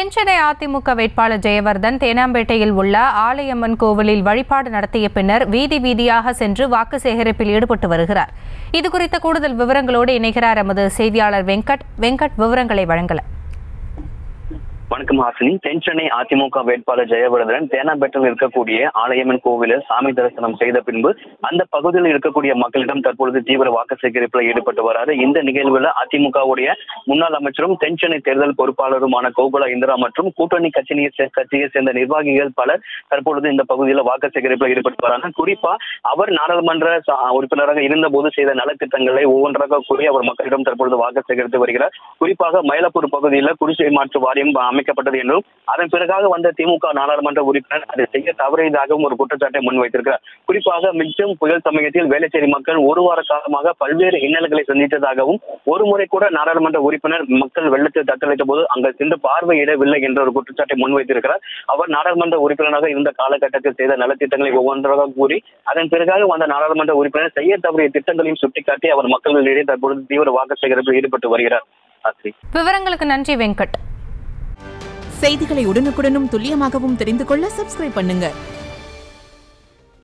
தென்சென்னை அதிமுக வேட்பாளர் ஜெயவர்தன் தேனாம்பேட்டையில் உள்ள ஆலயம்மன் கோவிலில் வழிபாடு நடத்திய பின்னர் வீதி வீதியாக சென்று வாக்கு சேகரிப்பில் ஈடுபட்டு வருகிறார். இதுகுறித்த கூடுதல் விவரங்களோடு இணைகிறார் எமது செய்தியாளர் வெங்கட். விவரங்களை வழங்கலாம். வணக்கம் ஹாசினி. தென்சென்னை அதிமுக வேட்பாளர் ஜெயவர்தன் தேனாம்பேட்டையில் இருக்கக்கூடிய ஆலயம்மன் கோவிலில் சாமி தரிசனம் செய்த பின்பு அந்த பகுதியில் இருக்கக்கூடிய மக்களிடம் தற்பொழுது தீவிர வாக்கு சேகரிப்பில் ஈடுபட்டு வராது. இந்த நிகழ்வில் அதிமுகவுடைய முன்னாள் அமைச்சரும் தென்சென்னை தேர்தல் பொறுப்பாளருமான கோகுலா இந்திரா மற்றும் கூட்டணி கட்சியை சேர்ந்த நிர்வாகிகள் பலர் தற்பொழுது இந்த பகுதியில் வாக்கு சேகரிப்பில் ஈடுபட்டு வராங்க. குறிப்பா அவர் நாடாளுமன்ற உறுப்பினராக இருந்த போது செய்த நலத்திட்டங்களை ஒவ்வொன்றாக கூறி அவர் மக்களிடம் தற்பொழுது வாக்கு சேகரித்து வருகிறார். குறிப்பாக மயிலாப்பூர் பகுதியில் குடிசை மாற்று வாரியம் அமைக்கப்பட்டது என்றும் அதன் பிறகாக வந்த திமுக நாடாளுமன்ற உறுப்பினர் அதை செய்ய தவறியதாகவும் ஒரு குற்றச்சாட்டை முன்வைத்திருக்கிறார். குறிப்பாக மிச்சம் புயல் சமயத்தில் வேளச்சேரி மக்கள் ஒரு வார காலமாக பல்வேறு இன்னல்களை சந்தித்ததாகவும் ஒரு முறை கூட நாடாளுமன்ற உறுப்பினர் மக்கள் வெள்ளத்தில் தத்தளித்த போது அங்கு சென்று பார்வையிடவில்லை என்ற ஒரு குற்றச்சாட்டை முன்வைத்திருக்கிறார். அவர் நாடாளுமன்ற உறுப்பினராக இருந்த காலகட்டத்தில் செய்த நலத்திட்டங்களை ஒவ்வொன்றாக கூறி அதன் பிறகாக வந்த நாடாளுமன்ற உறுப்பினர் செய்ய தவறிய திட்டங்களையும் சுட்டிக்காட்டி அவர் மக்களிடையே தற்பொழுது தீவிர வாக்கு சேகரிப்பில் ஈடுபட்டு வருகிறார். விவரங்களுக்கு நன்றி வெங்கட். செய்திகளை உடனுக்குடனும் துல்லியமாகவும் தெரிந்து கொள்ள சப்ஸ்கிரைப் பண்ணுங்க.